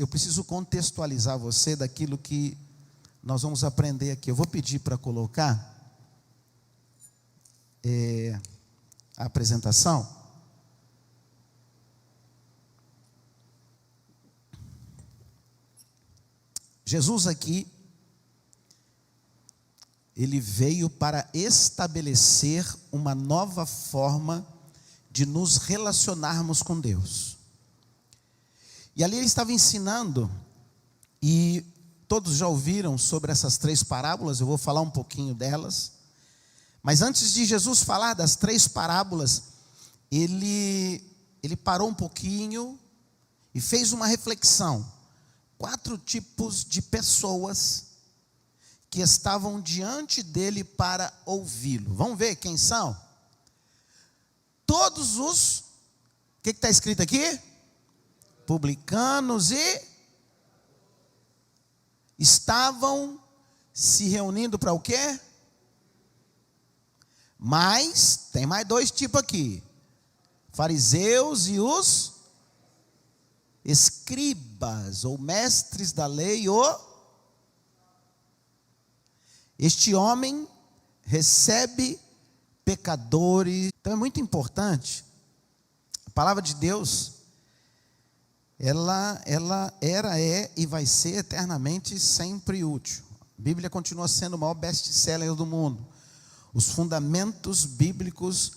eu preciso contextualizar você daquilo que nós vamos aprender aqui. Eu vou pedir para colocar a apresentação. Jesus aqui, ele veio para estabelecer uma nova forma de nos relacionarmos com Deus. E ali ele estava ensinando, e todos já ouviram sobre essas 3 parábolas, eu vou falar um pouquinho delas. Mas antes de Jesus falar das 3 parábolas, ele parou um pouquinho e fez uma reflexão. 4 tipos de pessoas que estavam diante dele para ouvi-lo. Vamos ver quem são? Todos os, o que está escrito aqui? Publicanos e estavam se reunindo para o quê? Mas tem mais 2 tipos aqui: fariseus e os escribas, ou mestres da lei. Este homem recebe pecadores. Então é muito importante. A palavra de Deus, ela era, e vai ser eternamente sempre útil. A Bíblia continua sendo o maior best-seller do mundo. Os fundamentos bíblicos,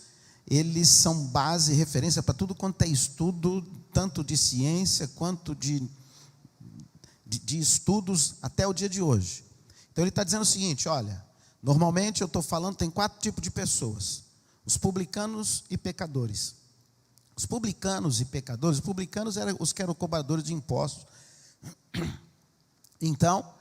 eles são base e referência para tudo quanto é estudo, tanto de ciência quanto de estudos até o dia de hoje. Então ele está dizendo o seguinte: olha, normalmente eu estou falando, tem 4 tipos de pessoas: os publicanos e pecadores. Os publicanos e pecadores, os publicanos eram os que eram cobradores de impostos. Então,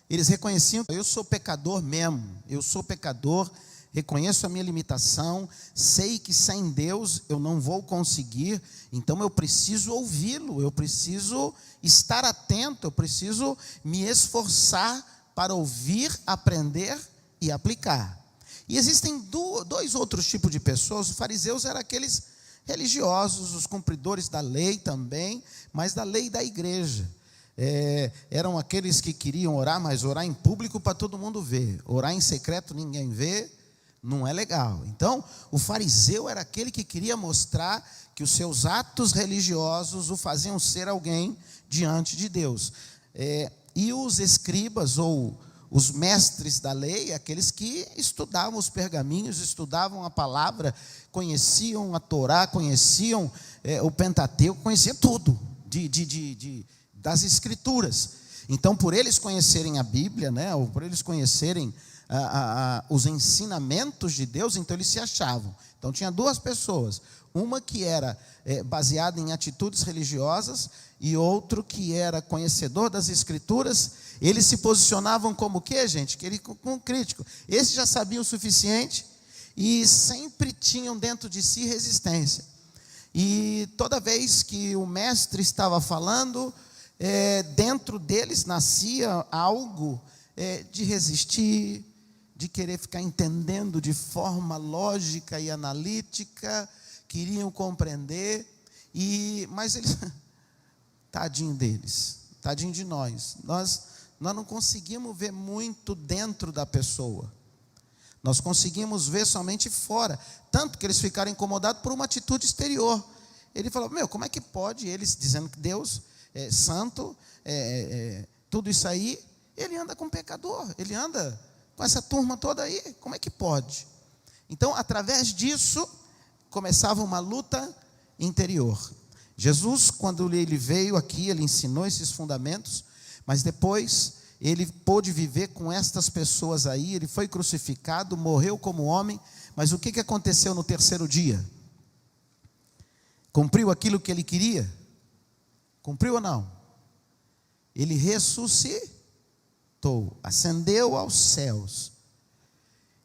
eles reconheciam: eu sou pecador mesmo, eu sou pecador, reconheço a minha limitação, sei que sem Deus eu não vou conseguir, então eu preciso ouvi-lo, eu preciso estar atento, eu preciso me esforçar para ouvir, aprender e aplicar. E existem 2 outros tipos de pessoas. Os fariseus eram aqueles religiosos, os cumpridores da lei também, mas da lei da igreja. Eram aqueles que queriam orar, mas orar em público para todo mundo ver. Orar em secreto ninguém vê, não é legal. Então, o fariseu era aquele que queria mostrar que os seus atos religiosos o faziam ser alguém diante de Deus. E os escribas, ou os mestres da lei, aqueles que estudavam os pergaminhos, estudavam a palavra, conheciam a Torá, conheciam o Pentateuco, conheciam tudo das escrituras. Então, por eles conhecerem a Bíblia, ou por eles conhecerem os ensinamentos de Deus, então eles se achavam. Então tinha 2 pessoas, uma que era baseada em atitudes religiosas e outro que era conhecedor das escrituras. Eles se posicionavam como o quê, gente? Como crítico. Esses já sabiam o suficiente e sempre tinham dentro de si resistência. E toda vez que o mestre estava falando, dentro deles nascia algo de resistir, de querer ficar entendendo de forma lógica e analítica, queriam compreender, mas eles, tadinho deles, tadinho de nós não conseguimos ver muito dentro da pessoa, nós conseguimos ver somente fora, tanto que eles ficaram incomodados por uma atitude exterior. Ele falou: como é que pode, eles dizendo que Deus é santo, tudo isso aí, ele anda com pecador, ele anda com essa turma toda aí, como é que pode? Então, através disso, começava uma luta interior. Jesus, quando ele veio aqui, ele ensinou esses fundamentos, mas depois ele pôde viver com estas pessoas aí. Ele foi crucificado, morreu como homem, mas o que aconteceu no 3º dia? Cumpriu aquilo que ele queria? Cumpriu ou não? Ele ressuscitou, ascendeu aos céus.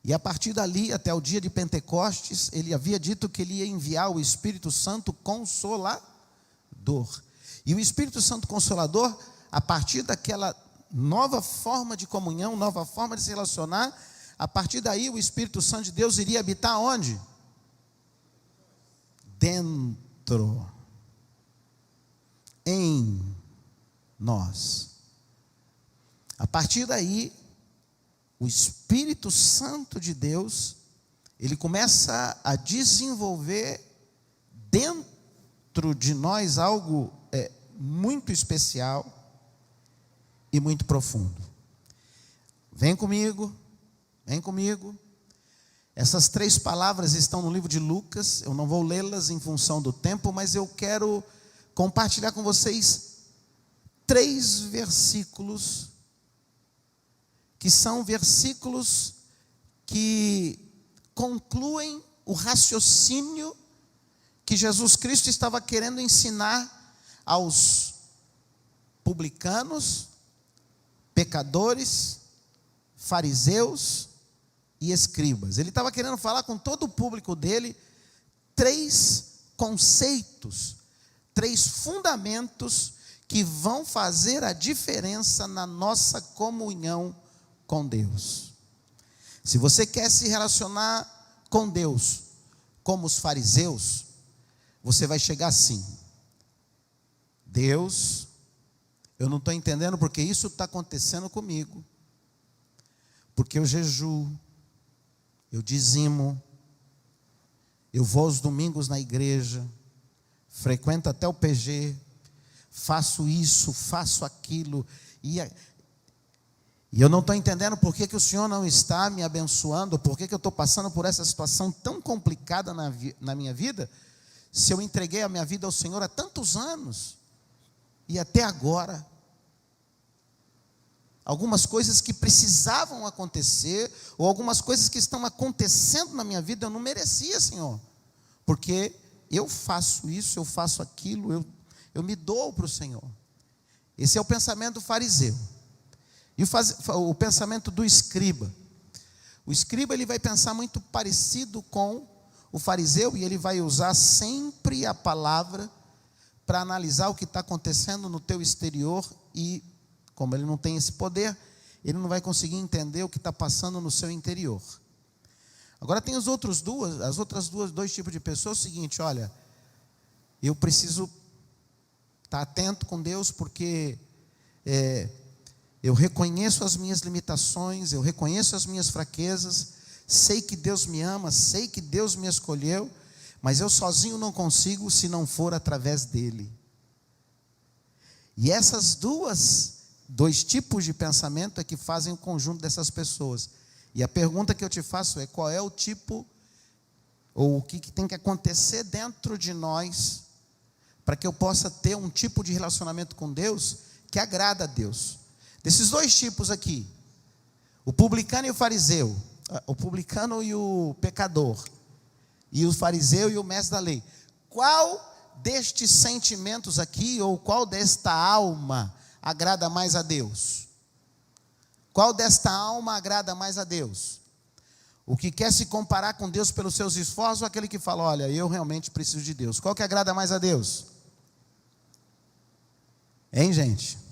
E a partir dali, até o dia de Pentecostes, ele havia dito que ele ia enviar o Espírito Santo Consolador. E o Espírito Santo Consolador, a partir daquela nova forma de comunhão, nova forma de se relacionar, a partir daí o Espírito Santo de Deus iria habitar onde? Dentro. nós. A partir daí, o Espírito Santo de Deus, ele começa a desenvolver dentro de nós algo muito especial e muito profundo. Vem comigo, vem comigo. Essas 3 palavras estão no livro de Lucas. Eu não vou lê-las em função do tempo, mas eu quero compartilhar com vocês 3 versículos, que são versículos que concluem o raciocínio que Jesus Cristo estava querendo ensinar aos publicanos, pecadores, fariseus e escribas. Ele estava querendo falar com todo o público dele 3 conceitos, 3 fundamentos que vão fazer a diferença na nossa comunhão com Deus. Se você quer se relacionar com Deus como os fariseus, você vai chegar assim: Deus, eu não estou entendendo porque isso está acontecendo comigo, porque eu jejuo, eu dizimo, eu vou aos domingos na igreja, frequento até o PG, faço isso, faço aquilo, e eu não estou entendendo por que o Senhor não está me abençoando, por que eu estou passando por essa situação tão complicada na minha vida, se eu entreguei a minha vida ao Senhor há tantos anos, e até agora, algumas coisas que precisavam acontecer, ou algumas coisas que estão acontecendo na minha vida, eu não merecia, Senhor, porque eu faço isso, eu faço aquilo, eu me dou para o Senhor. Esse é o pensamento do fariseu. E o pensamento do escriba. O escriba, ele vai pensar muito parecido com o fariseu, e ele vai usar sempre a palavra para analisar o que está acontecendo no teu exterior, e como ele não tem esse poder, ele não vai conseguir entender o que está passando no seu interior. Agora tem dois tipos de pessoas. É o seguinte: olha, eu preciso estar atento com Deus, porque eu reconheço as minhas limitações, eu reconheço as minhas fraquezas, sei que Deus me ama, sei que Deus me escolheu, mas eu sozinho não consigo se não for através dele. E essas dois tipos de pensamento é que fazem o conjunto dessas pessoas. E a pergunta que eu te faço é: qual é o tipo, ou o que tem que acontecer dentro de nós, para que eu possa ter um tipo de relacionamento com Deus que agrada a Deus? Desses 2 tipos aqui, o publicano e o fariseu, o publicano e o pecador, e o fariseu e o mestre da lei, qual destes sentimentos aqui, ou qual desta alma agrada mais a Deus? Qual desta alma agrada mais a Deus? O que quer se comparar com Deus pelos seus esforços, ou aquele que fala: olha, eu realmente preciso de Deus? Qual que agrada mais a Deus? Hein, gente?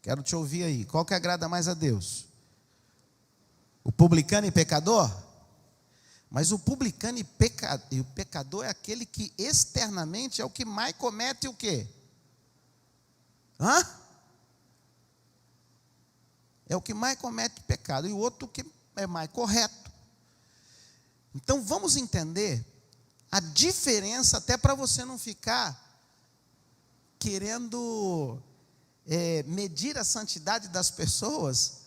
Quero te ouvir aí. Qual que agrada mais a Deus? O publicano e pecador? Mas o publicano e o pecador é aquele que externamente é o que mais comete o quê? É o que mais comete pecado, e o outro que é mais correto. Então vamos entender a diferença, até para você não ficar querendo medir a santidade das pessoas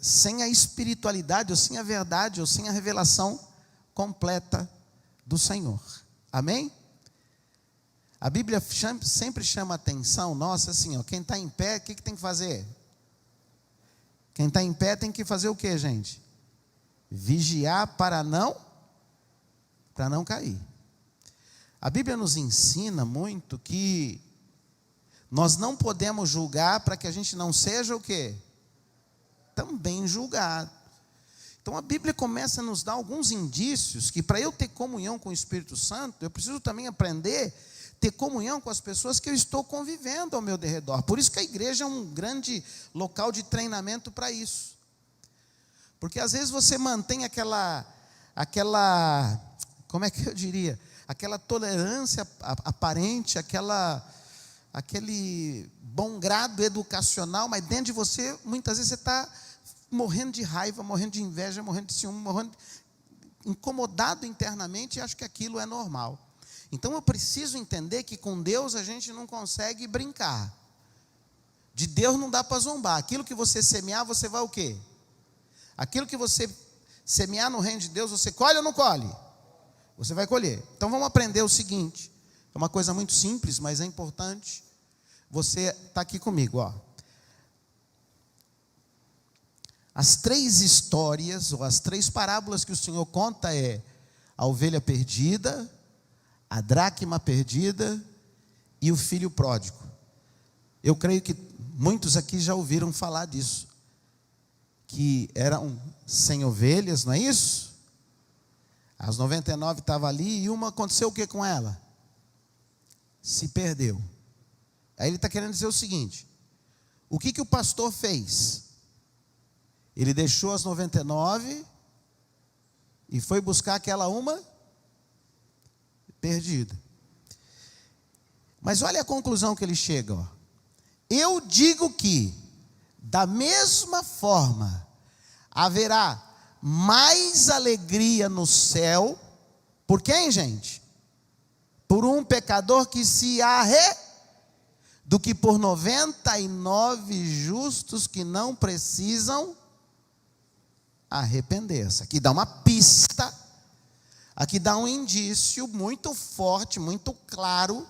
sem a espiritualidade, ou sem a verdade, ou sem a revelação completa do Senhor. Amém? A Bíblia sempre chama a atenção nossa assim, quem está em pé, o que tem que fazer? Quem está em pé tem que fazer o que, gente? Vigiar para não cair. A Bíblia nos ensina muito que nós não podemos julgar para que a gente não seja o quê? Também julgado. Então a Bíblia começa a nos dar alguns indícios que, para eu ter comunhão com o Espírito Santo, eu preciso também aprender ter comunhão com as pessoas que eu estou convivendo ao meu derredor. Por isso que a igreja é um grande local de treinamento para isso. Porque às vezes você mantém aquela, como é que eu diria? Aquela tolerância aparente, aquela aquele bom grado educacional, mas dentro de você, muitas vezes você está morrendo de raiva, morrendo de inveja, morrendo de ciúme, incomodado internamente, e acho que aquilo é normal. Então eu preciso entender que com Deus a gente não consegue brincar. De Deus não dá para zombar. Aquilo que você semear, você vai o quê? Aquilo que você semear no reino de Deus, você colhe ou não colhe? Você vai colher. Então vamos aprender o seguinte. É uma coisa muito simples, mas é importante. Você está aqui comigo, ó. As 3 histórias, ou as 3 parábolas que o Senhor conta é a ovelha perdida, a dracma perdida e o filho pródigo. Eu creio que muitos aqui já ouviram falar disso, que eram 100 ovelhas, não é isso? As 99 estavam ali e uma aconteceu o que com ela? Se perdeu. Aí ele está querendo dizer o seguinte: o que o pastor fez? Ele deixou as 99 e foi buscar aquela uma perdida. Mas olha a conclusão que ele chega, ó. Eu digo que, da mesma forma, haverá mais alegria no céu, por quem, gente? Por um pecador que se do que por 99 justos que não precisam arrepender-se. Aqui dá uma pista, aqui dá um indício muito forte, muito claro,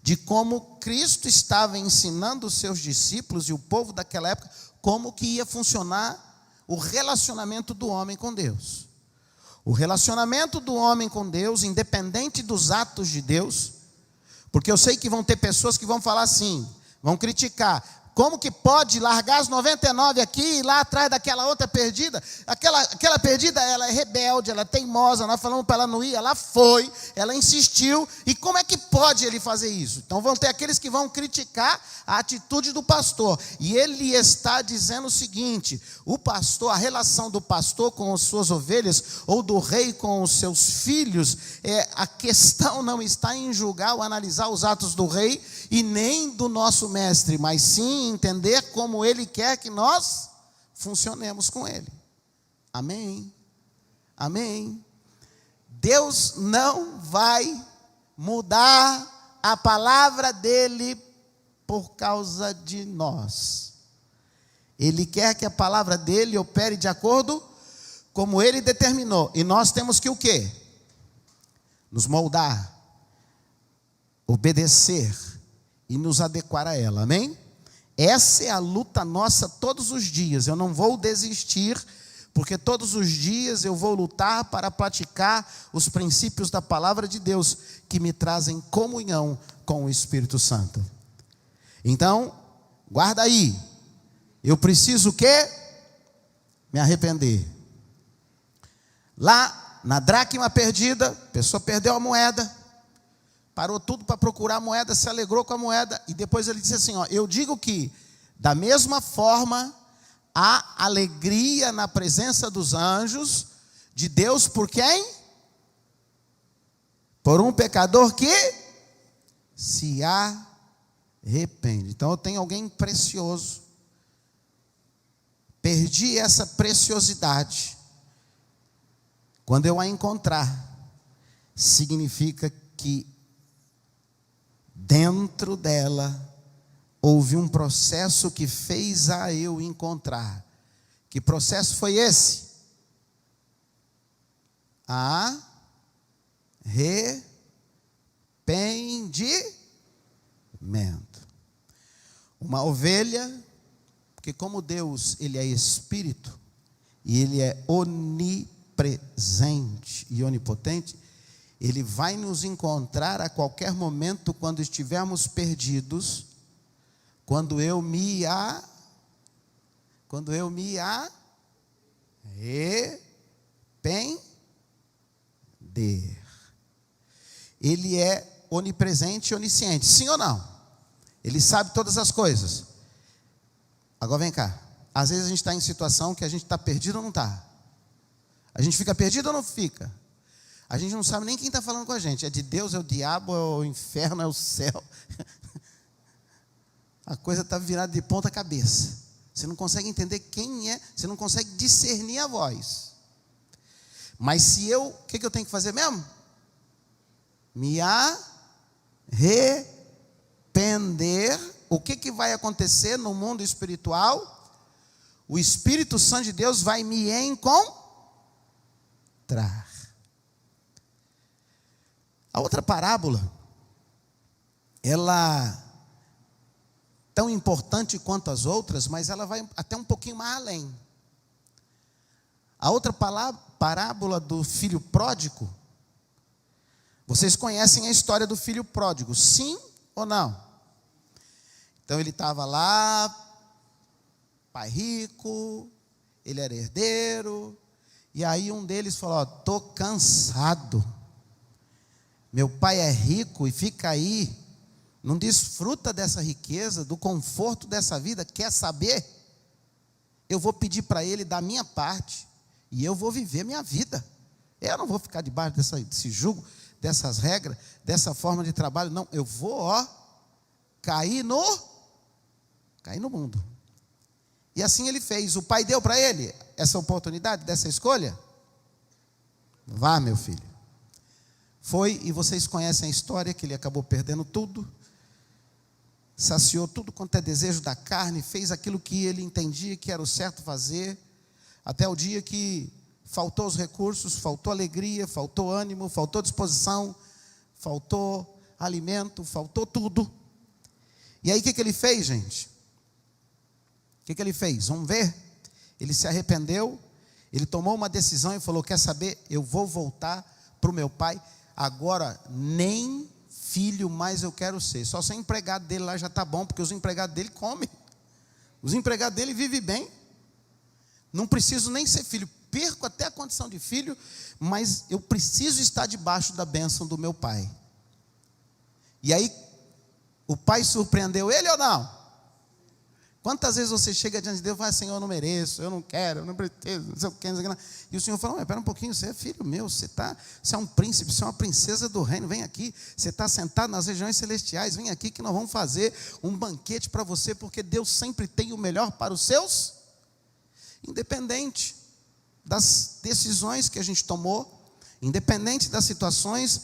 de como Cristo estava ensinando os seus discípulos e o povo daquela época, como que ia funcionar o relacionamento do homem com Deus. O relacionamento do homem com Deus, independente dos atos de Deus, porque eu sei que vão ter pessoas que vão falar assim, vão criticar: como que pode largar as 99 aqui e ir lá atrás daquela outra perdida? Aquela perdida, ela é rebelde, ela é teimosa, nós falamos para ela não ir, ela foi, ela insistiu, e como é que pode ele fazer isso? Então vão ter aqueles que vão criticar a atitude do pastor, e ele está dizendo o seguinte: o pastor, a relação do pastor com as suas ovelhas, ou do rei com os seus filhos, a questão não está em julgar ou analisar os atos do rei, e nem do nosso mestre, mas sim entender como ele quer que nós funcionemos com ele. Amém? Amém? Deus não vai mudar a palavra dele por causa de nós. Ele quer que a palavra dele opere de acordo como ele determinou. E nós temos que o quê? Nos moldar, obedecer e nos adequar a ela, amém? Essa é a luta nossa todos os dias. Eu não vou desistir, porque todos os dias eu vou lutar para praticar os princípios da palavra de Deus, que me trazem comunhão com o Espírito Santo. Então, guarda aí, eu preciso o quê? Me arrepender. Lá, na dracma perdida, a pessoa perdeu a moeda, parou tudo para procurar a moeda, se alegrou com a moeda, e depois ele disse assim, ó: eu digo que, da mesma forma, há alegria na presença dos anjos de Deus, por quem? Por um pecador que se arrepende. Então eu tenho alguém precioso, perdi essa preciosidade. Quando eu a encontrar, significa que dentro dela houve um processo que fez a eu encontrar. Que processo foi esse? Arrependimento. Uma ovelha, porque como Deus, ele é espírito, e ele é onipresente e onipotente, ele vai nos encontrar a qualquer momento quando estivermos perdidos, quando eu me arrepender. Ele é onipresente e onisciente, sim ou não? Ele sabe todas as coisas. Agora vem cá, às vezes a gente está em situação que a gente está perdido ou não está? A gente fica perdido ou não fica? A gente não sabe nem quem está falando com a gente. É de Deus, é o diabo, é o inferno, é o céu. a coisa está virada de ponta cabeça. Você não consegue entender quem é, você não consegue discernir a voz. Mas se o que eu tenho que fazer mesmo? Me arrepender. O que vai acontecer no mundo espiritual? O Espírito Santo de Deus vai me encontrar. A outra parábola, ela tão importante quanto as outras, mas ela vai até um pouquinho mais além. A outra parábola do filho pródigo, vocês conhecem a história do filho pródigo, sim ou não? Então ele estava lá, pai rico, ele era herdeiro, e aí um deles falou: estou cansado, meu pai é rico e fica aí, não desfruta dessa riqueza, do conforto dessa vida, quer saber? Eu vou pedir para ele da minha parte, e eu vou viver minha vida. Eu não vou ficar debaixo desse jugo, dessas regras, dessa forma de trabalho, não. Eu vou, cair no mundo. E assim ele fez. O pai deu para ele essa oportunidade, dessa escolha. Vá, meu filho. Foi, e vocês conhecem a história, que ele acabou perdendo tudo, saciou tudo quanto é desejo da carne, fez aquilo que ele entendia que era o certo fazer, até o dia que faltou os recursos, faltou alegria, faltou ânimo, faltou disposição, faltou alimento, faltou tudo. E aí o que ele fez, gente? O que ele fez? Vamos ver? Ele se arrependeu, ele tomou uma decisão e falou: quer saber, eu vou voltar para o meu pai, agora nem filho mais eu quero ser, só ser empregado dele lá já está bom, porque os empregados dele comem, os empregados dele vivem bem, não preciso nem ser filho, perco até a condição de filho, mas eu preciso estar debaixo da bênção do meu pai. E aí, o pai surpreendeu ele ou não? Quantas vezes você chega diante de Deus e fala: Senhor, eu não mereço, eu não quero, eu não preciso, não sei o que, não sei o que. E o Senhor fala: mas espera um pouquinho, você é filho meu, você é um príncipe, você é uma princesa do reino, vem aqui, você está sentado nas regiões celestiais, vem aqui que nós vamos fazer um banquete para você, porque Deus sempre tem o melhor para os seus, independente das decisões que a gente tomou, independente das situações,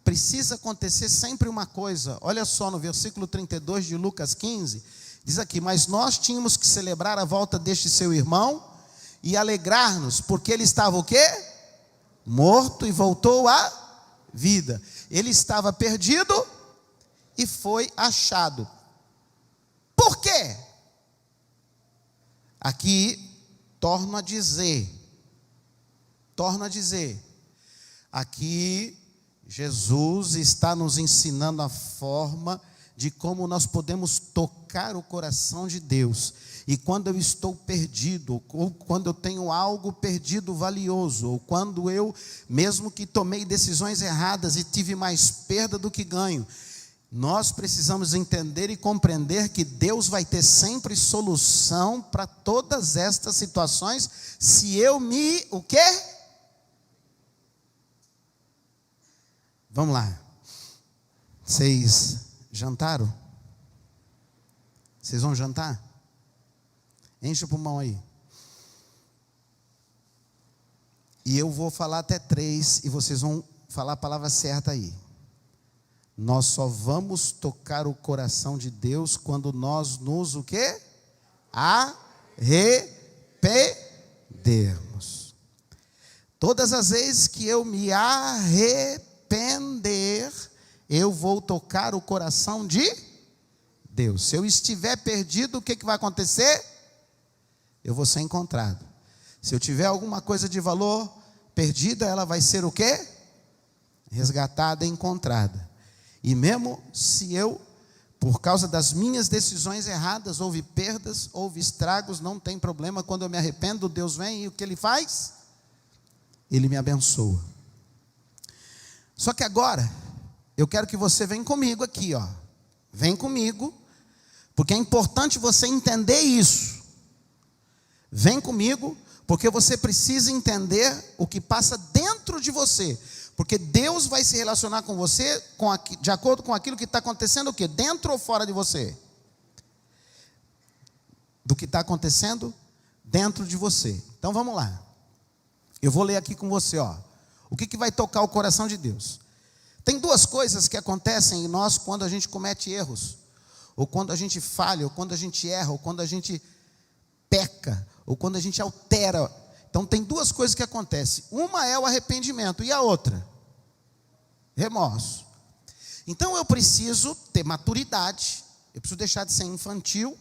precisa acontecer sempre uma coisa. Olha só no versículo 32 de Lucas 15, diz aqui: mas nós tínhamos que celebrar a volta deste seu irmão e alegrar-nos, porque ele estava o quê? Morto e voltou à vida. Ele estava perdido e foi achado. Por quê? Aqui torno a dizer, aqui Jesus está nos ensinando a forma de como nós podemos tocar o coração de Deus. E quando eu estou perdido, ou quando eu tenho algo perdido valioso, ou quando eu, mesmo que tomei decisões erradas e tive mais perda do que ganho, nós precisamos entender e compreender que Deus vai ter sempre solução para todas estas situações, se eu me, o quê? Vamos lá. Vocês jantaram? Vocês vão jantar? Enche o pulmão aí. E eu vou falar até 3 e vocês vão falar a palavra certa aí. Nós só vamos tocar o coração de Deus quando nós nos o quê? Arrependermos. Todas as vezes que eu me arrepender, eu vou tocar o coração de Deus. Se eu estiver perdido, o que vai acontecer? Eu vou ser encontrado. Se eu tiver alguma coisa de valor perdida, ela vai ser o quê? Resgatada e encontrada. E mesmo se eu, por causa das minhas decisões erradas, houve perdas, houve estragos, não tem problema. Quando eu me arrependo, Deus vem e o que Ele faz? Ele me abençoa. Só que agora, eu quero que você venha comigo aqui, ó. Vem comigo, porque é importante você entender isso. Vem comigo, porque você precisa entender o que passa dentro de você. Porque Deus vai se relacionar com você de acordo com aquilo que está acontecendo o quê? Dentro ou fora de você? do que está acontecendo dentro de você. Então vamos lá. Eu vou ler aqui com você, ó. O que vai tocar o coração de Deus? Tem duas coisas que acontecem em nós quando a gente comete erros, ou quando a gente falha, ou quando a gente erra, ou quando a gente peca, ou quando a gente altera. Então tem duas coisas que acontecem. Uma é o arrependimento e a outra, remorso. Então eu preciso ter maturidade, eu preciso deixar de ser infantil,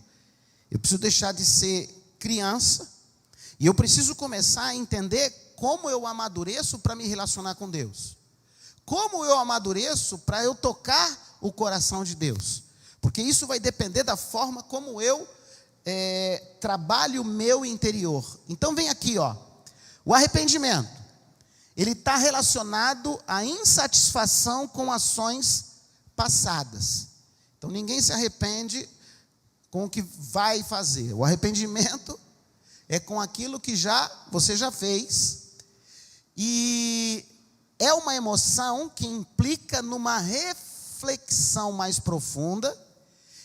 eu preciso deixar de ser criança, e eu preciso começar a entender como eu amadureço para me relacionar com Deus. Como eu amadureço para eu tocar o coração de Deus. Porque isso vai depender da forma como eu trabalho o meu interior. Então vem aqui, ó. O arrependimento, ele está relacionado à insatisfação com ações passadas. Então ninguém se arrepende com o que vai fazer. O arrependimento é com aquilo que você já fez. E é uma emoção que implica numa reflexão mais profunda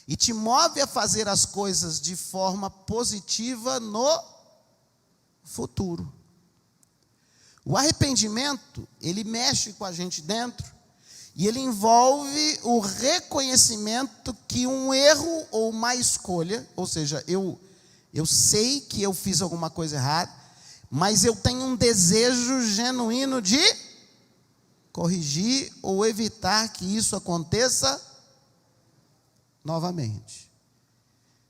e te move a fazer as coisas de forma positiva no futuro. O arrependimento, ele mexe com a gente dentro e ele envolve o reconhecimento que um erro ou uma escolha, ou seja, eu sei que eu fiz alguma coisa errada, mas eu tenho um desejo genuíno de corrigir ou evitar que isso aconteça novamente.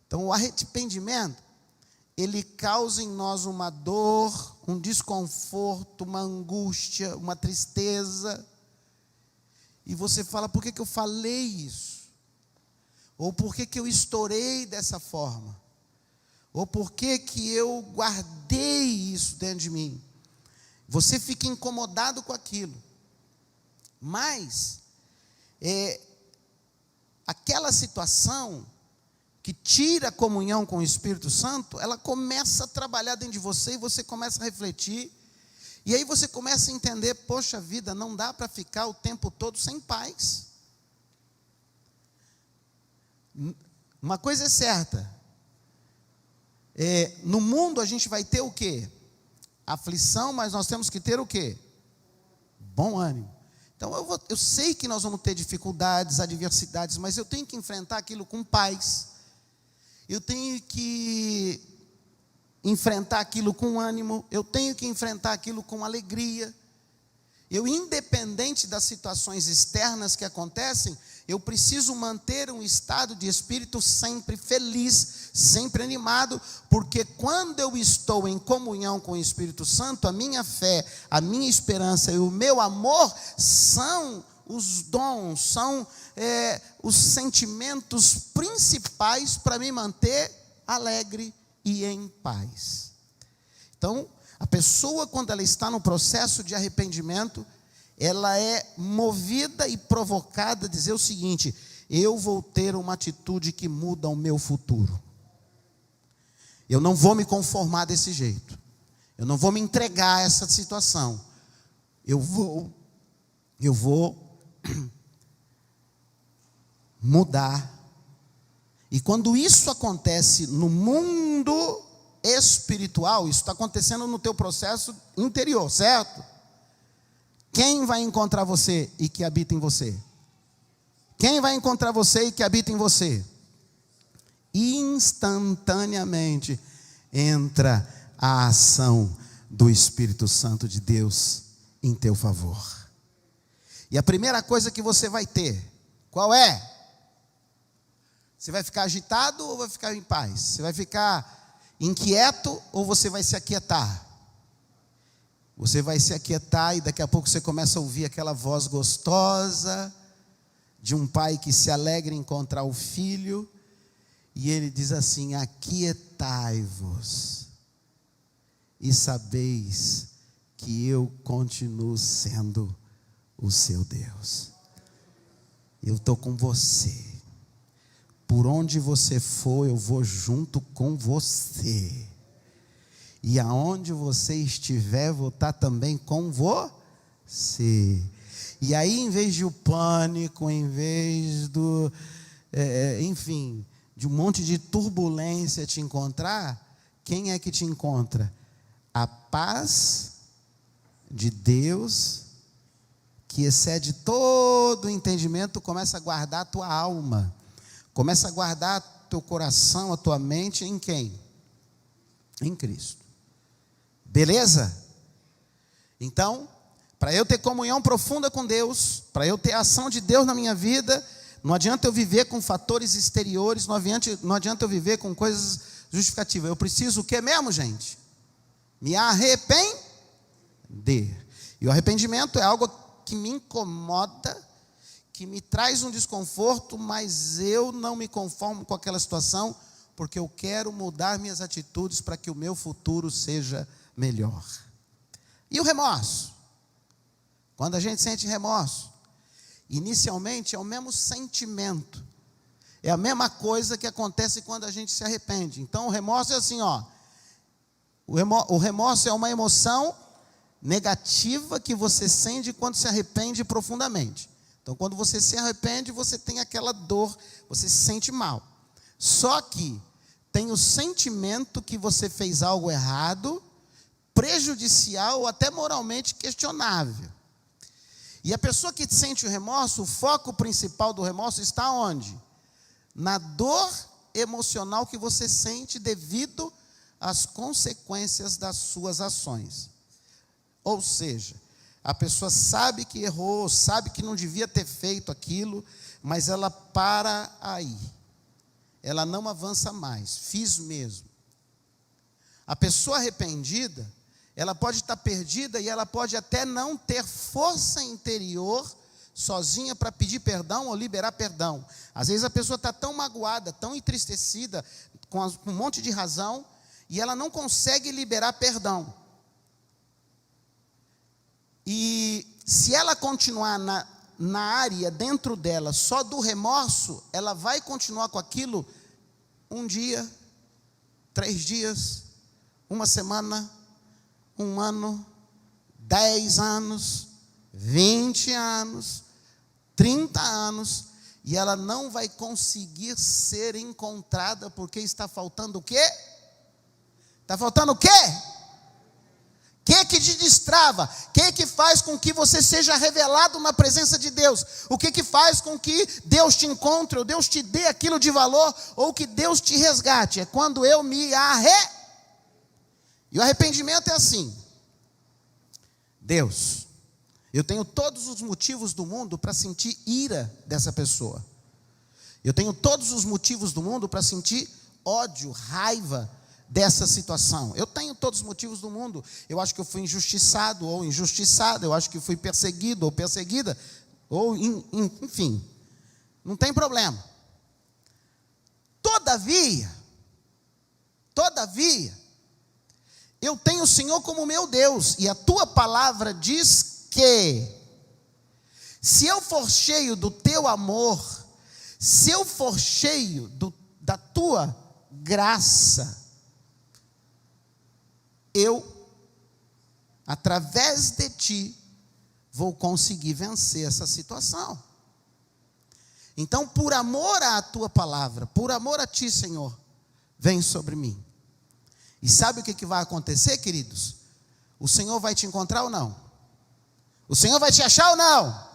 Então o arrependimento, ele causa em nós uma dor, um desconforto, uma angústia, uma tristeza. E você fala, por que eu falei isso? Ou por que eu estourei dessa forma? Ou por que eu guardei isso dentro de mim? Você fica incomodado com aquilo. Mas, aquela situação que tira a comunhão com o Espírito Santo, ela começa a trabalhar dentro de você e você começa a refletir. E aí você começa a entender, poxa vida, não dá para ficar o tempo todo sem paz. Uma coisa é certa, no mundo a gente vai ter o quê? Aflição, mas nós temos que ter o quê? Bom ânimo. Então eu sei que nós vamos ter dificuldades, adversidades, mas eu tenho que enfrentar aquilo com paz. Eu tenho que enfrentar aquilo com ânimo, eu tenho que enfrentar aquilo com alegria. Eu, independente das situações externas que acontecem, eu preciso manter um estado de espírito sempre feliz, sempre animado, porque quando eu estou em comunhão com o Espírito Santo, a minha fé, a minha esperança e o meu amor são os dons, são os sentimentos principais para me manter alegre e em paz. Então, a pessoa, quando ela está no processo de arrependimento, ela é movida e provocada a dizer o seguinte: eu vou ter uma atitude que muda o meu futuro. Eu não vou me conformar desse jeito. Eu não vou me entregar a essa situação. Eu vou mudar. E quando isso acontece no mundo espiritual, isso está acontecendo no teu processo interior, certo? Quem vai encontrar você e que habita em você? Quem vai encontrar você e que habita em você? Instantaneamente entra a ação do Espírito Santo de Deus em teu favor. E a primeira coisa que você vai ter, qual é? Você vai ficar agitado ou vai ficar em paz? Você vai ficar inquieto ou você vai se aquietar? Você vai se aquietar e daqui a pouco você começa a ouvir aquela voz gostosa de um pai que se alegra em encontrar o filho. E ele diz assim: aquietai-vos e sabeis que eu continuo sendo o seu Deus. Eu estou com você. Por onde você for, eu vou junto com você. E aonde você estiver, vou estar também com você. E aí, em vez de o pânico, em vez do, de um monte de turbulência te encontrar, quem é que te encontra? A paz de Deus, que excede todo o entendimento, começa a guardar a tua alma, começa a guardar teu coração, a tua mente em quem? Em Cristo. Beleza? Então, para eu ter comunhão profunda com Deus, para eu ter a ação de Deus na minha vida, não adianta eu viver com fatores exteriores, não adianta eu viver com coisas justificativas. Eu preciso o que mesmo, gente? Me arrepender. E o arrependimento é algo que me incomoda, que me traz um desconforto, mas eu não me conformo com aquela situação, porque eu quero mudar minhas atitudes para que o meu futuro seja melhor. E o remorso? Quando a gente sente remorso, inicialmente é o mesmo sentimento, é a mesma coisa que acontece quando a gente se arrepende. Então o remorso é assim, ó. O remorso é uma emoção negativa que você sente quando se arrepende profundamente. Então, quando você se arrepende, você tem aquela dor, você se sente mal. Só que tem o sentimento que você fez algo errado, prejudicial ou até moralmente questionável. E a pessoa que sente o remorso, o foco principal do remorso está onde? Na dor emocional que você sente devido às consequências das suas ações. Ou seja, a pessoa sabe que errou, sabe que não devia ter feito aquilo, mas ela para aí. Ela não avança mais, fiz mesmo. A pessoa arrependida, ela pode estar perdida e ela pode até não ter força interior sozinha para pedir perdão ou liberar perdão. Às vezes a pessoa está tão magoada, tão entristecida, com um monte de razão, e ela não consegue liberar perdão. E se ela continuar na área dentro dela só do remorso, ela vai continuar com aquilo um dia, 3 dias, uma semana, 1 ano, 10 anos, 20 anos, 30 anos, e ela não vai conseguir ser encontrada, porque está faltando o quê? Está faltando o quê? O que te destrava? O que faz com que você seja revelado na presença de Deus? O que faz com que Deus te encontre, ou Deus te dê aquilo de valor, ou que Deus te resgate? É quando eu me E o arrependimento é assim: Deus, eu tenho todos os motivos do mundo para sentir ira dessa pessoa. Eu tenho todos os motivos do mundo para sentir ódio, raiva dessa situação. Eu tenho todos os motivos do mundo. Eu acho que eu fui injustiçado ou injustiçada. Eu acho que fui perseguido ou perseguida. Ou, enfim, não tem problema. Todavia, eu tenho o Senhor como meu Deus. E a tua palavra diz que, se eu for cheio do teu amor, se eu for cheio da tua graça, eu, através de ti, vou conseguir vencer essa situação. Então, por amor à tua palavra, por amor a ti, Senhor, vem sobre mim. E sabe o que vai acontecer, queridos? O Senhor vai te encontrar ou não? O Senhor vai te achar ou não?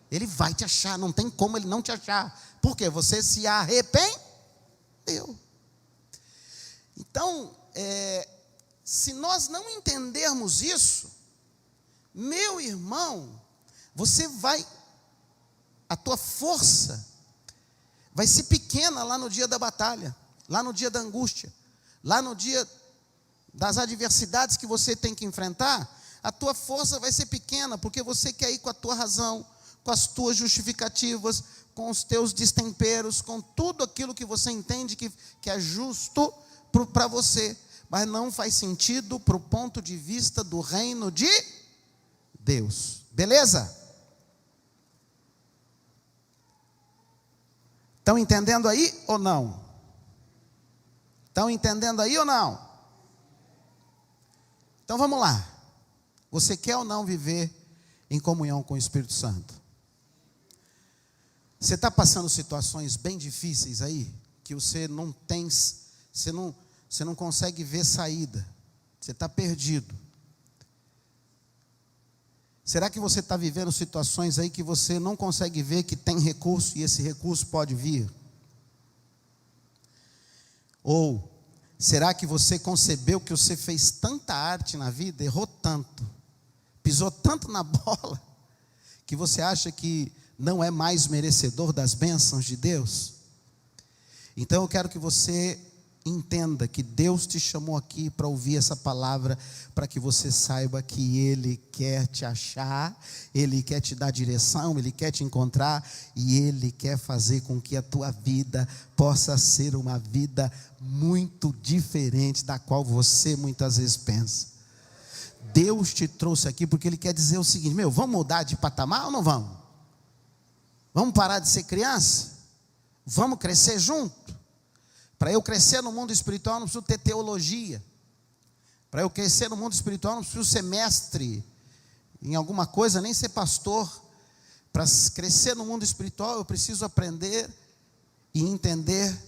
Ele vai te achar, não tem como Ele não te achar. Por quê? Você se arrependeu. Então, se nós não entendermos isso, meu irmão, a tua força vai ser pequena lá no dia da batalha, lá no dia da angústia, lá no dia das adversidades que você tem que enfrentar. A tua força vai ser pequena, porque você quer ir com a tua razão, com as tuas justificativas, com os teus destemperos, com tudo aquilo que você entende que é justo para você. Mas não faz sentido para o ponto de vista do reino de Deus. Beleza? Estão entendendo aí ou não? Estão entendendo aí ou não? Então vamos lá. Você quer ou não viver em comunhão com o Espírito Santo? Você está passando situações bem difíceis aí? que você não tem, você não consegue ver saída, você está perdido? Será que você está vivendo situações aí que você não consegue ver que tem recurso e esse recurso pode vir? Ou será que você concebeu que você fez tanta arte na vida, errou tanto, pisou tanto na bola, que você acha que não é mais merecedor das bênçãos de Deus? Então eu quero que você entenda que Deus te chamou aqui para ouvir essa palavra, para que você saiba que Ele quer te achar, Ele quer te dar direção, Ele quer te encontrar, e Ele quer fazer com que a tua vida possa ser uma vida muito diferente da qual você muitas vezes pensa. Deus te trouxe aqui porque Ele quer dizer o seguinte: vamos mudar de patamar ou não vamos? Vamos parar de ser criança? Vamos crescer junto? Para eu crescer no mundo espiritual, não preciso ter teologia. Para eu crescer no mundo espiritual, não preciso ser mestre em alguma coisa, nem ser pastor. Para crescer no mundo espiritual, eu preciso aprender e entender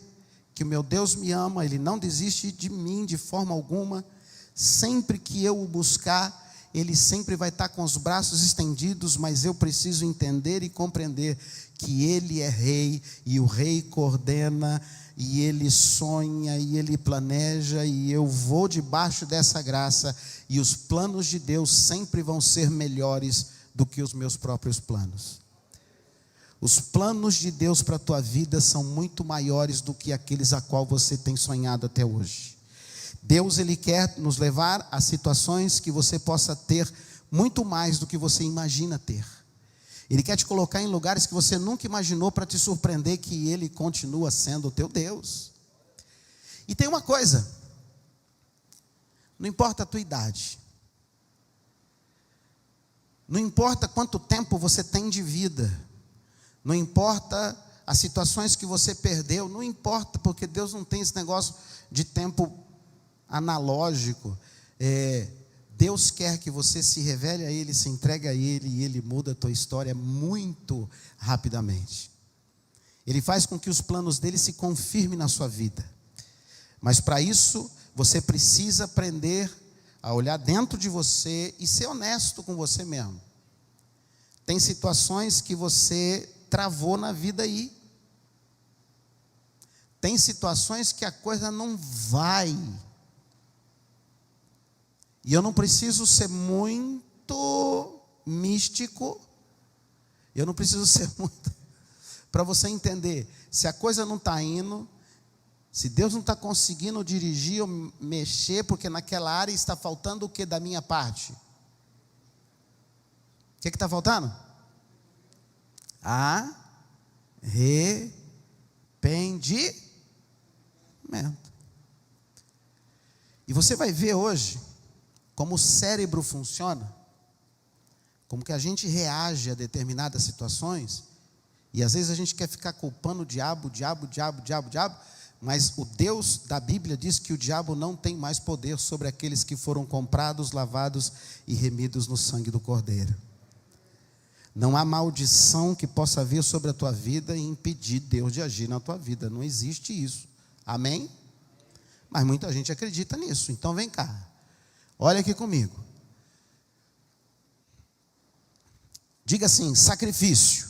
que o meu Deus me ama, Ele não desiste de mim de forma alguma. Sempre que eu o buscar, Ele sempre vai estar com os braços estendidos, mas eu preciso entender e compreender que Ele é rei, e o rei coordena, e Ele sonha, e Ele planeja, e eu vou debaixo dessa graça, e os planos de Deus sempre vão ser melhores do que os meus próprios planos. Os planos de Deus para a tua vida são muito maiores do que aqueles a qual você tem sonhado até hoje. Deus, Ele quer nos levar a situações que você possa ter muito mais do que você imagina ter. Ele quer te colocar em lugares que você nunca imaginou, para te surpreender que Ele continua sendo o teu Deus. E tem uma coisa: não importa a tua idade, não importa quanto tempo você tem de vida, não importa as situações que você perdeu, não importa, porque Deus não tem esse negócio de tempo analógico. Deus quer que você se revele a Ele, se entregue a Ele, e Ele muda a tua história muito rapidamente. Ele faz com que os planos dele se confirmem na sua vida. Mas para isso, você precisa aprender a olhar dentro de você e ser honesto com você mesmo. Tem situações que você travou na vida aí. Tem situações que a coisa não vai. E eu não preciso ser muito místico, eu não preciso ser muito, para você entender, se a coisa não está indo, se Deus não está conseguindo dirigir ou mexer, porque naquela área está faltando o que da minha parte? O que está faltando? Arrependimento. E você vai ver hoje como o cérebro funciona, como que a gente reage a determinadas situações, e às vezes a gente quer ficar culpando o diabo, mas o Deus da Bíblia diz que o diabo não tem mais poder sobre aqueles que foram comprados, lavados e remidos no sangue do Cordeiro. Não há maldição que possa vir sobre a tua vida e impedir Deus de agir na tua vida, não existe isso, amém? Mas muita gente acredita nisso. Então vem cá, olha aqui comigo. Diga assim: sacrifício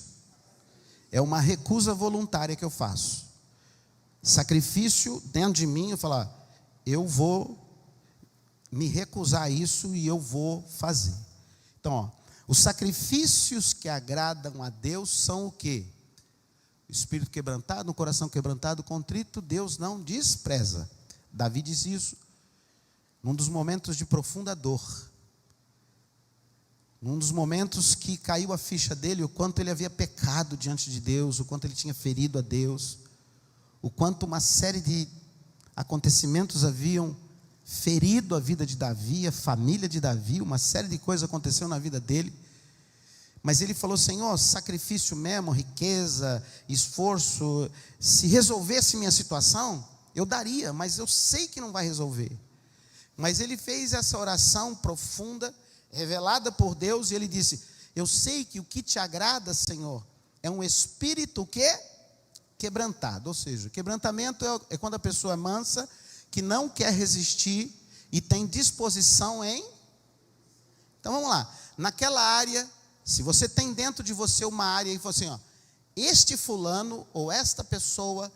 é uma recusa voluntária que eu faço. Sacrifício dentro de mim, eu falar, eu vou me recusar a isso e eu vou fazer. Então, os sacrifícios que agradam a Deus são o quê? O espírito quebrantado, o coração quebrantado, contrito, Deus não despreza. Davi diz isso num dos momentos de profunda dor, num dos momentos que caiu a ficha dele, o quanto ele havia pecado diante de Deus, o quanto ele tinha ferido a Deus, o quanto uma série de acontecimentos haviam ferido a vida de Davi, a família de Davi, uma série de coisas aconteceu na vida dele. Mas ele falou: Senhor, sacrifício mesmo, riqueza, esforço, se resolvesse minha situação, eu daria, mas eu sei que não vai resolver. Mas ele fez essa oração profunda, revelada por Deus, e ele disse: eu sei que o que te agrada, Senhor, é um espírito que quebrantado. Ou seja, quebrantamento é quando a pessoa é mansa, que não quer resistir e tem disposição em... Então vamos lá, naquela área, se você tem dentro de você uma área e fala assim, ó, este fulano ou esta pessoa,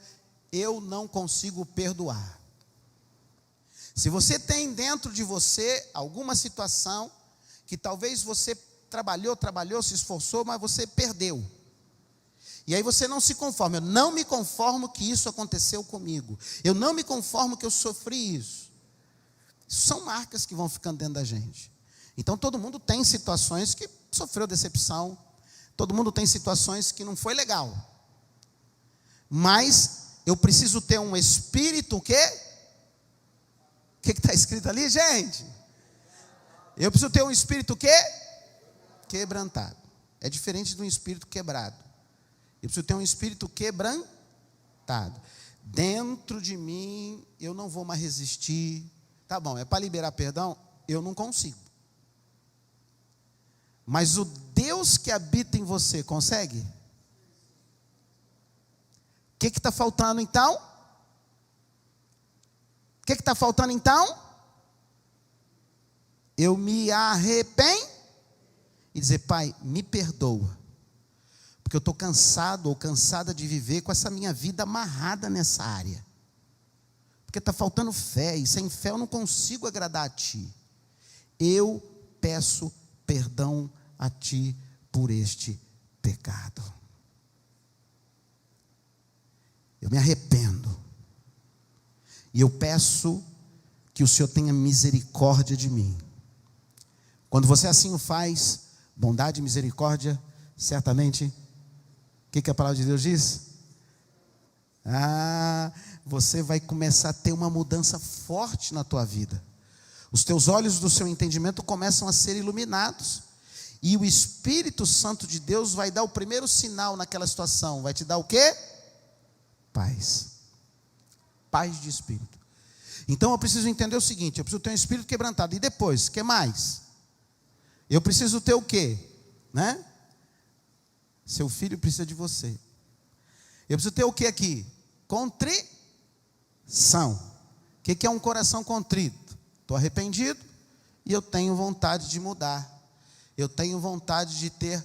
eu não consigo perdoar. Se você tem dentro de você alguma situação que talvez você trabalhou, se esforçou, mas você perdeu. E aí você não se conforma. Eu não me conformo que isso aconteceu comigo. Eu não me conformo que eu sofri isso. São marcas que vão ficando dentro da gente. Então todo mundo tem situações que sofreu decepção. Todo mundo tem situações que não foi legal. Mas eu preciso ter um espírito que... O que está escrito ali, gente? Eu preciso ter um espírito que? Quebrantado. É diferente de um espírito quebrado. Eu preciso ter um espírito quebrantado. Dentro de mim, eu não vou mais resistir. Tá bom, é para liberar perdão? Eu não consigo. Mas o Deus que habita em você, consegue? O que está faltando então? O que está faltando então? Eu me arrependo e dizer, Pai, me perdoa, porque eu estou cansado ou cansada de viver com essa minha vida amarrada nessa área, porque está faltando fé, e sem fé eu não consigo agradar a Ti. Eu peço perdão a Ti por este pecado. Eu me arrependo. E eu peço que o Senhor tenha misericórdia de mim. Quando você assim o faz, bondade e misericórdia, certamente, o que a palavra de Deus diz? Você vai começar a ter uma mudança forte na tua vida. Os teus olhos do seu entendimento começam a ser iluminados. E o Espírito Santo de Deus vai dar o primeiro sinal naquela situação. Vai te dar o quê? Paz. Paz de espírito. Então eu preciso entender o seguinte: eu preciso ter um espírito quebrantado. E depois, o que mais? Eu preciso ter o quê? Né? Seu filho precisa de você. Eu preciso ter o que aqui? Contrição. O que é um coração contrito? Estou arrependido e eu tenho vontade de mudar. Eu tenho vontade de ter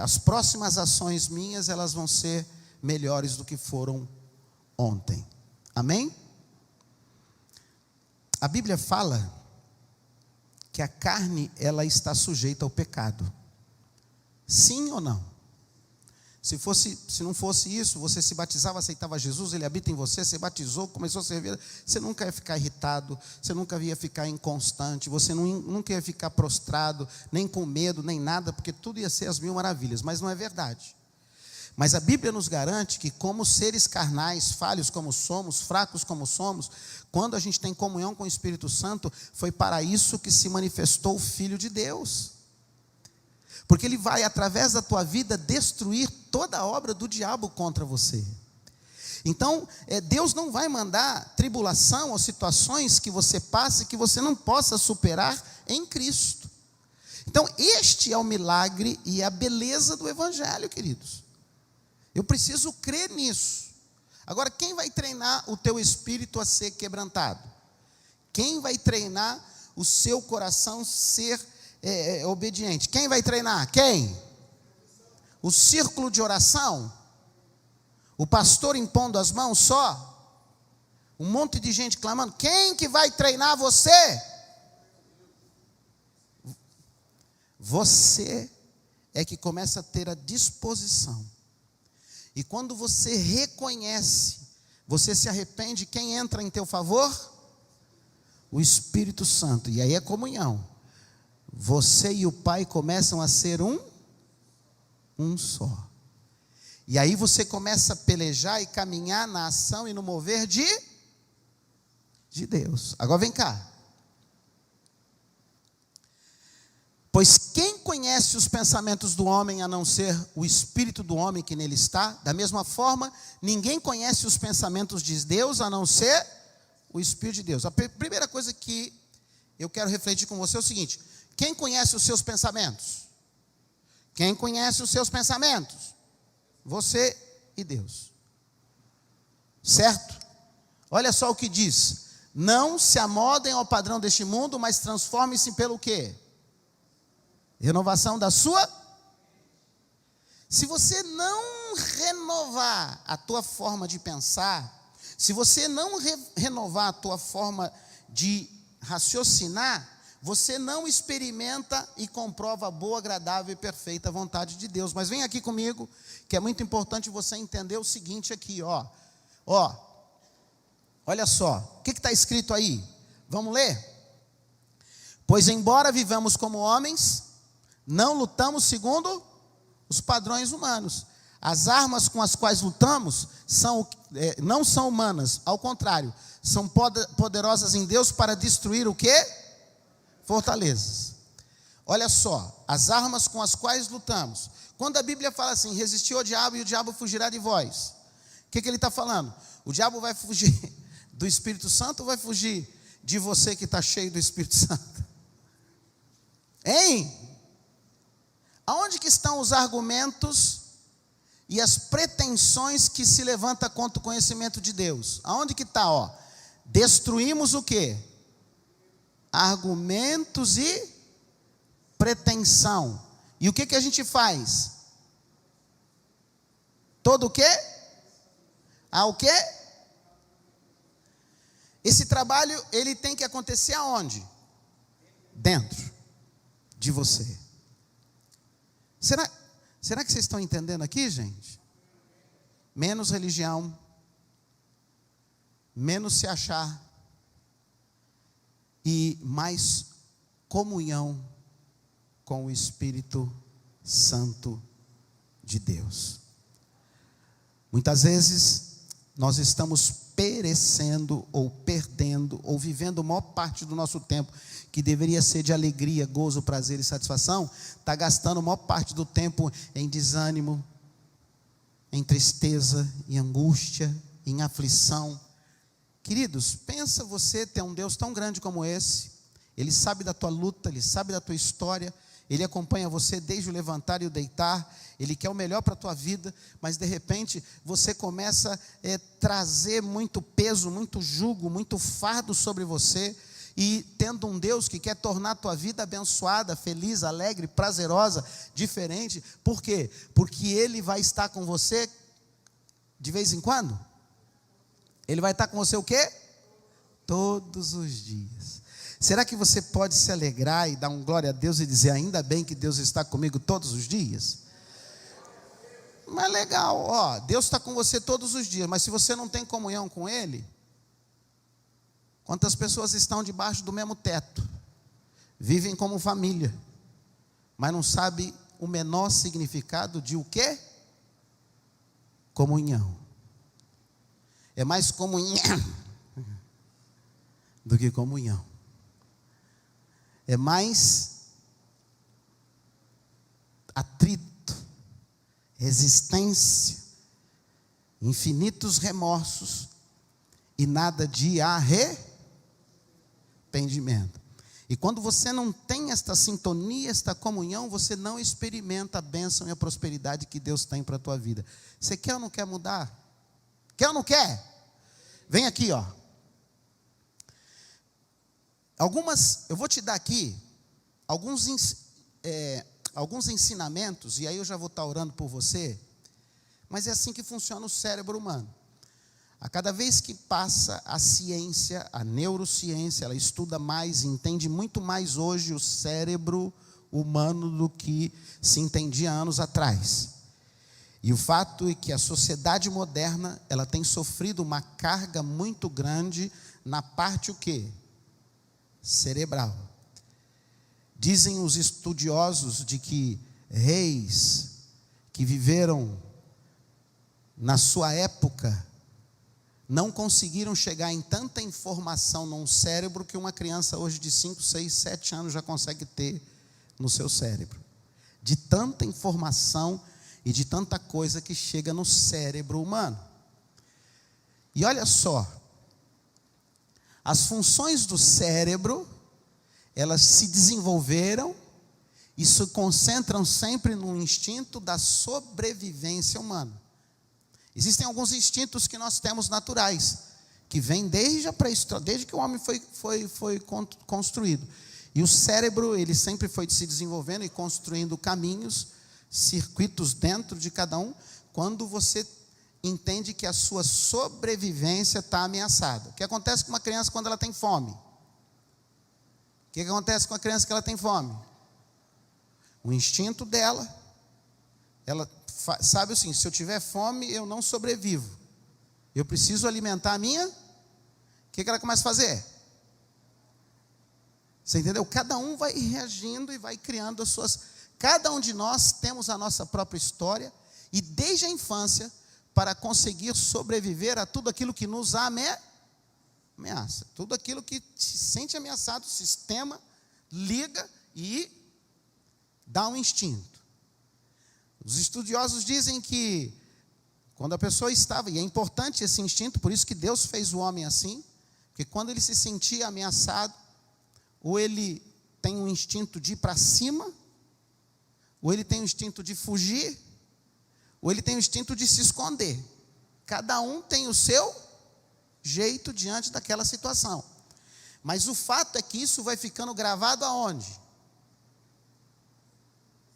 as próximas ações minhas, elas vão ser melhores do que foram ontem. Amém? A Bíblia fala que a carne, ela está sujeita ao pecado. Sim ou não? Se não fosse isso, você se batizava, aceitava Jesus, Ele habita em você, você batizou, começou a servir, você nunca ia ficar irritado, você nunca ia ficar inconstante, você nunca ia ficar prostrado, nem com medo, nem nada, porque tudo ia ser as mil maravilhas, mas não é verdade. Mas a Bíblia nos garante que, como seres carnais, falhos como somos, fracos como somos, quando a gente tem comunhão com o Espírito Santo, foi para isso que se manifestou o Filho de Deus. Porque Ele vai, através da tua vida, destruir toda a obra do diabo contra você. Então, Deus não vai mandar tribulação ou situações que você passe, que você não possa superar em Cristo. Então, este é o milagre e a beleza do Evangelho, queridos. Eu preciso crer nisso. Agora, quem vai treinar o teu espírito a ser quebrantado? Quem vai treinar o seu coração ser obediente? Quem vai treinar? Quem? O círculo de oração? O pastor impondo as mãos só? Um monte de gente clamando? Quem que vai treinar você? Você é que começa a ter a disposição. E quando você reconhece, você se arrepende, quem entra em teu favor? O Espírito Santo. E aí é comunhão. Você e o Pai começam a ser um só. E aí você começa a pelejar e caminhar na ação e no mover de Deus. Agora vem cá. Pois quem conhece os pensamentos do homem a não ser o espírito do homem que nele está? Da mesma forma, ninguém conhece os pensamentos de Deus a não ser o Espírito de Deus. A primeira coisa que eu quero refletir com você é o seguinte: quem conhece os seus pensamentos? Quem conhece os seus pensamentos? Você e Deus. Certo? Olha só o que diz: não se amodem ao padrão deste mundo, mas transformem-se pelo quê? Renovação da sua. Se você não renovar a tua forma de pensar, se você não renovar a tua forma de raciocinar, você não experimenta e comprova a boa, agradável e perfeita vontade de Deus. Mas vem aqui comigo, que é muito importante você entender o seguinte aqui, ó. Olha só, o que está escrito aí? Vamos ler? Pois embora vivamos como homens, não lutamos segundo os padrões humanos. As armas com as quais lutamos não são humanas, ao contrário, são poderosas em Deus para destruir o quê? Fortalezas. Olha só, as armas com as quais lutamos. Quando a Bíblia fala assim, resistir ao diabo e o diabo fugirá de vós, o que ele está falando? O diabo vai fugir do Espírito Santo ou vai fugir de você que está cheio do Espírito Santo? Hein? Aonde que estão os argumentos e as pretensões que se levanta contra o conhecimento de Deus? Aonde que está? Destruímos o quê? Argumentos e pretensão. E o que a gente faz? Todo o quê? O quê? Esse trabalho, ele tem que acontecer aonde? Dentro de você. Será que vocês estão entendendo aqui, gente? Menos religião, menos se achar e mais comunhão com o Espírito Santo de Deus. Muitas vezes nós estamos perecendo ou perdendo ou vivendo a maior parte do nosso tempo que deveria ser de alegria, gozo, prazer e satisfação, está gastando a maior parte do tempo em desânimo, em tristeza, em angústia, em aflição. Queridos, pensa você ter um Deus tão grande como esse. Ele sabe da tua luta, Ele sabe da tua história, Ele acompanha você desde o levantar e o deitar, Ele quer o melhor para a tua vida, mas de repente você começa a trazer muito peso, muito jugo, muito fardo sobre você, e tendo um Deus que quer tornar a tua vida abençoada, feliz, alegre, prazerosa, diferente. Por quê? Porque Ele vai estar com você de vez em quando. Ele vai estar com você o quê? Todos os dias. Será que você pode se alegrar e dar um glória a Deus e dizer, ainda bem que Deus está comigo todos os dias? Mas legal, Deus está com você todos os dias, mas se você não tem comunhão com Ele, quantas pessoas estão debaixo do mesmo teto, vivem como família, mas não sabem o menor significado de o quê? Comunhão. É mais comunhão do que comunhão. É mais atrito, resistência, infinitos remorsos e nada de arrependimento. E quando você não tem esta sintonia, esta comunhão, você não experimenta a bênção e a prosperidade que Deus tem para a tua vida. Você quer ou não quer mudar? Quer ou não quer? Vem aqui, eu vou te dar aqui alguns ensinamentos, e aí eu já vou estar orando por você, mas é assim que funciona o cérebro humano. A cada vez que passa a ciência, a neurociência, ela estuda mais, entende muito mais hoje o cérebro humano do que se entendia anos atrás. E o fato é que a sociedade moderna, ela tem sofrido uma carga muito grande na parte o quê? Cerebral. Dizem os estudiosos de que reis que viveram na sua época não conseguiram chegar em tanta informação num cérebro que uma criança hoje de 5, 6, 7 anos já consegue ter no seu cérebro. De tanta informação e de tanta coisa que chega no cérebro humano. E olha só, as funções do cérebro, elas se desenvolveram e se concentram sempre no instinto da sobrevivência humana. Existem alguns instintos que nós temos naturais, que vêm desde a pré-história, desde que o homem foi construído. E o cérebro, ele sempre foi se desenvolvendo e construindo caminhos, circuitos dentro de cada um, quando você entende que a sua sobrevivência está ameaçada. O que acontece com uma criança quando ela tem fome? O que acontece com a criança que ela tem fome? O instinto dela, ela sabe assim, se eu tiver fome, eu não sobrevivo. Eu preciso alimentar a minha. O que ela começa a fazer? Você entendeu? Cada um vai reagindo e vai criando as suas. Cada um de nós temos a nossa própria história, e desde a infância, para conseguir sobreviver a tudo aquilo que nos ameaça. Tudo aquilo que se sente ameaçado, o sistema liga e dá um instinto. Os estudiosos dizem que quando a pessoa estava, e é importante esse instinto, por isso que Deus fez o homem assim, porque quando ele se sentia ameaçado, ou ele tem um instinto de ir para cima, ou ele tem um instinto de fugir, ou ele tem o instinto de se esconder. Cada um tem o seu jeito diante daquela situação. Mas o fato é que isso vai ficando gravado aonde?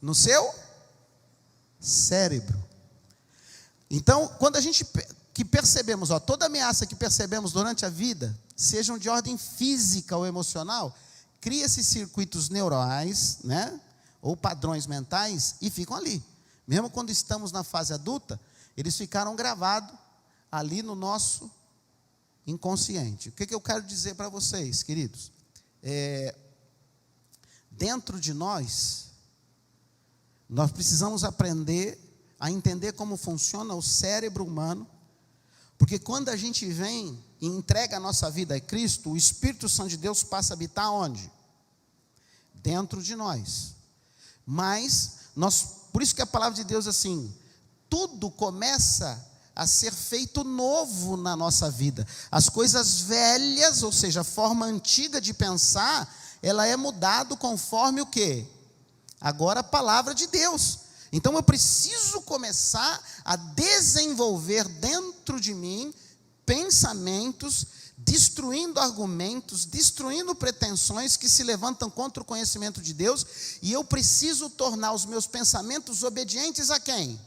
No seu cérebro. Então, quando a gente que percebemos, toda ameaça que percebemos durante a vida, sejam de ordem física ou emocional, cria-se circuitos neurais, né, ou padrões mentais, e ficam ali. Mesmo quando estamos na fase adulta, eles ficaram gravados ali no nosso inconsciente. O que eu quero dizer para vocês, queridos? Dentro de nós precisamos aprender a entender como funciona o cérebro humano, porque quando a gente vem e entrega a nossa vida a Cristo, o Espírito Santo de Deus passa a habitar onde? Dentro de nós. Mas por isso que a palavra de Deus assim, tudo começa a ser feito novo na nossa vida. As coisas velhas, ou seja, a forma antiga de pensar, ela é mudada conforme o quê? Agora a palavra de Deus. Então eu preciso começar a desenvolver dentro de mim pensamentos, destruindo argumentos, destruindo pretensões que se levantam contra o conhecimento de Deus, e eu preciso tornar os meus pensamentos obedientes a quem?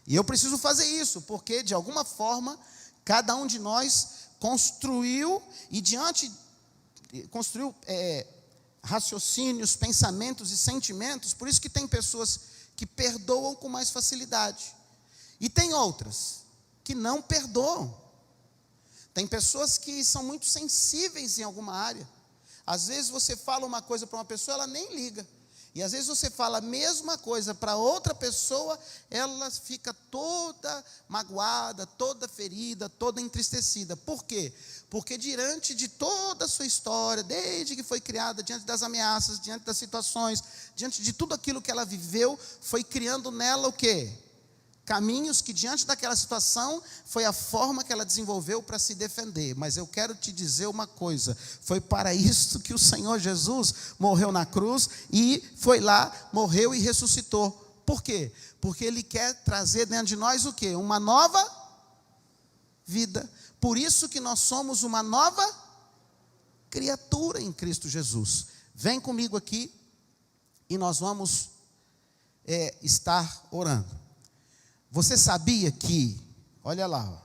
E eu preciso fazer isso, porque de alguma forma, cada um de nós construiu raciocínios, pensamentos e sentimentos. Por isso que tem pessoas que perdoam com mais facilidade, e tem outras que não perdoam. Tem pessoas que são muito sensíveis em alguma área. Às vezes você fala uma coisa para uma pessoa, ela nem liga. E às vezes você fala a mesma coisa para outra pessoa, ela fica toda magoada, toda ferida, toda entristecida. Por quê? Porque diante de toda a sua história, desde que foi criada, diante das ameaças, diante das situações, diante de tudo aquilo que ela viveu, foi criando nela o quê? Caminhos que diante daquela situação, foi a forma que ela desenvolveu para se defender. Mas eu quero te dizer uma coisa, foi para isso que o Senhor Jesus morreu na cruz, e foi lá, morreu e ressuscitou. Por quê? Porque Ele quer trazer dentro de nós o quê? Uma nova vida. Por isso que nós somos uma nova criatura em Cristo Jesus. Vem comigo aqui, e nós vamos estar orando. Você sabia que, olha lá,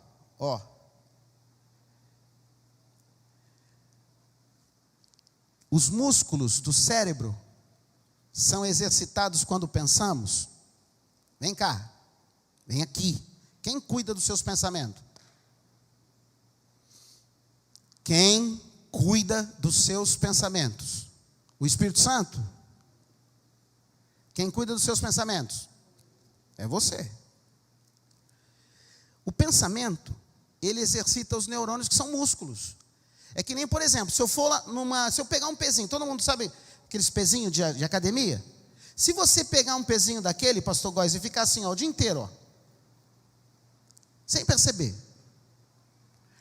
os músculos do cérebro são exercitados quando pensamos? Vem cá, vem aqui. Quem cuida dos seus pensamentos? Quem cuida dos seus pensamentos? O Espírito Santo? Quem cuida dos seus pensamentos? É você. O pensamento, ele exercita os neurônios, que são músculos. É que nem, por exemplo, se eu pegar um pezinho, todo mundo sabe aqueles pezinhos de academia? Se você pegar um pezinho daquele, pastor Góes, e ficar assim, o dia inteiro, sem perceber,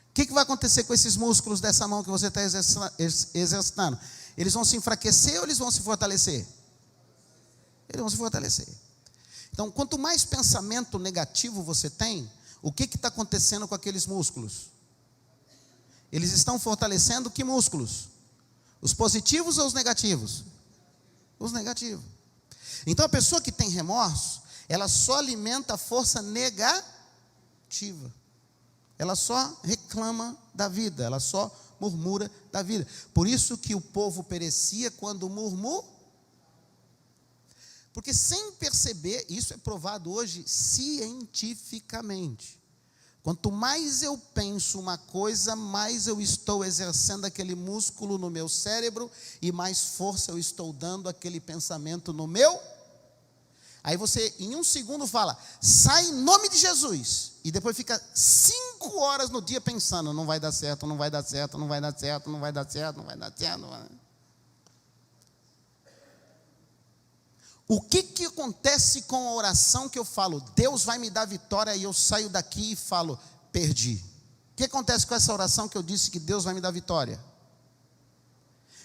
o que vai acontecer com esses músculos dessa mão que você está exercitando? Eles vão se enfraquecer ou eles vão se fortalecer? Eles vão se fortalecer. Então, quanto mais pensamento negativo você tem, O que está acontecendo com aqueles músculos? Eles estão fortalecendo que músculos? Os positivos ou os negativos? Os negativos. Então a pessoa que tem remorso, ela só alimenta a força negativa. Ela só reclama da vida, ela só murmura da vida. Por isso que o povo perecia quando murmura. Porque sem perceber, isso é provado hoje cientificamente. Quanto mais eu penso uma coisa, mais eu estou exercendo aquele músculo no meu cérebro e mais força eu estou dando àquele pensamento no meu. Aí você, em um segundo, fala, sai em nome de Jesus. E depois fica 5 horas no dia pensando, não vai dar certo, não vai dar certo, não vai dar certo, não vai dar certo, não vai dar certo. Não vai... O que acontece com a oração que eu falo, Deus vai me dar vitória, e eu saio daqui e falo, perdi? O que acontece com essa oração que eu disse que Deus vai me dar vitória?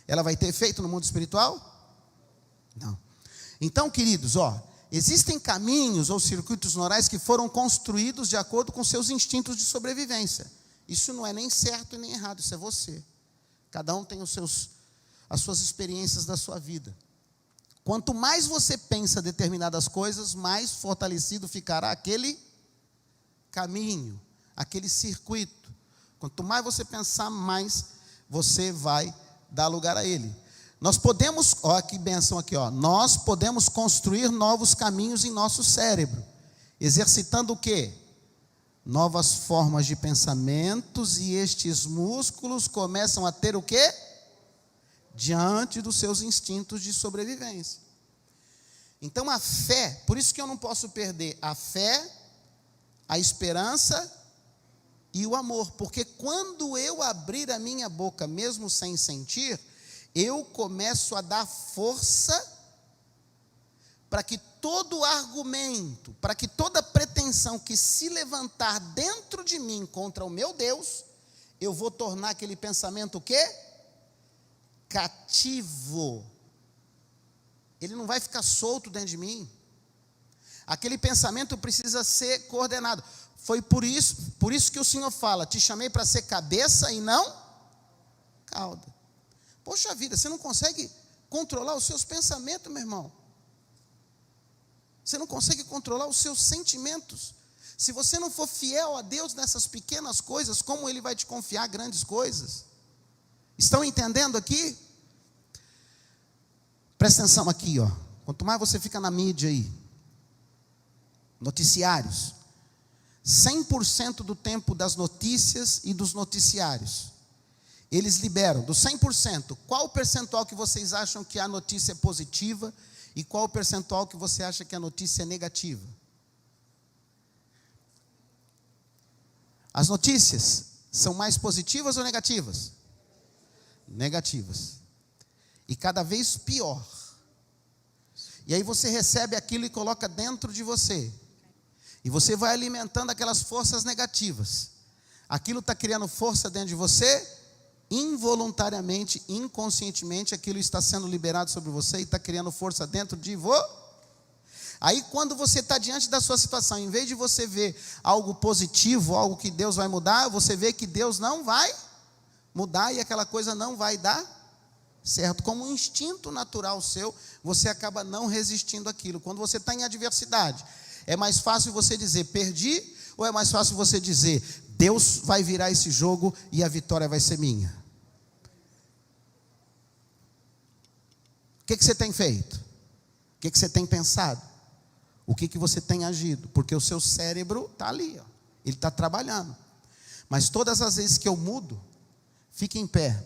Ela vai ter efeito no mundo espiritual? Não. Então, queridos, existem caminhos ou circuitos neurais que foram construídos de acordo com seus instintos de sobrevivência. Isso não é nem certo e nem errado, isso é você. Cada um tem as suas experiências da sua vida. Quanto mais você pensa determinadas coisas, mais fortalecido ficará aquele caminho, aquele circuito. Quanto mais você pensar, mais você vai dar lugar a ele. Nós podemos, que bênção aqui, nós podemos construir novos caminhos em nosso cérebro, exercitando o quê? Novas formas de pensamentos, e estes músculos começam a ter o quê? Diante dos seus instintos de sobrevivência. Então a fé, por isso que eu não posso perder a fé, a esperança e o amor, porque quando eu abrir a minha boca, mesmo sem sentir, eu começo a dar força para que todo argumento, para que toda pretensão que se levantar dentro de mim contra o meu Deus, eu vou tornar aquele pensamento o quê? Cativo. Ele não vai ficar solto dentro de mim. Aquele pensamento precisa ser coordenado. Foi por isso que o Senhor fala, te chamei para ser cabeça e não cauda. Poxa vida, você não consegue controlar os seus pensamentos, meu irmão. Você não consegue controlar os seus sentimentos. Se você não for fiel a Deus nessas pequenas coisas, como Ele vai te confiar grandes coisas? Estão entendendo aqui? Presta atenção aqui, quanto mais você fica na mídia aí, noticiários, 100% do tempo das notícias e dos noticiários, eles liberam, dos 100%, qual o percentual que vocês acham que a notícia é positiva e qual o percentual que você acha que a notícia é negativa? As notícias são mais positivas ou negativas? Negativas. E cada vez pior. E aí você recebe aquilo e coloca dentro de você. E você vai alimentando aquelas forças negativas. Aquilo está criando força dentro de você. Involuntariamente, inconscientemente, aquilo está sendo liberado sobre você e está criando força dentro de você. Aí quando você está diante da sua situação, em vez de você ver algo positivo, algo que Deus vai mudar, você vê que Deus não vai mudar e aquela coisa não vai dar certo. Como um instinto natural seu, você acaba não resistindo àquilo. Quando você está em adversidade, é mais fácil você dizer perdi, ou é mais fácil você dizer Deus vai virar esse jogo e a vitória vai ser minha? O que você tem feito? O que você tem pensado? O que você tem agido? Porque o seu cérebro está ali, ele está trabalhando. Mas todas as vezes que eu mudo, fique em pé.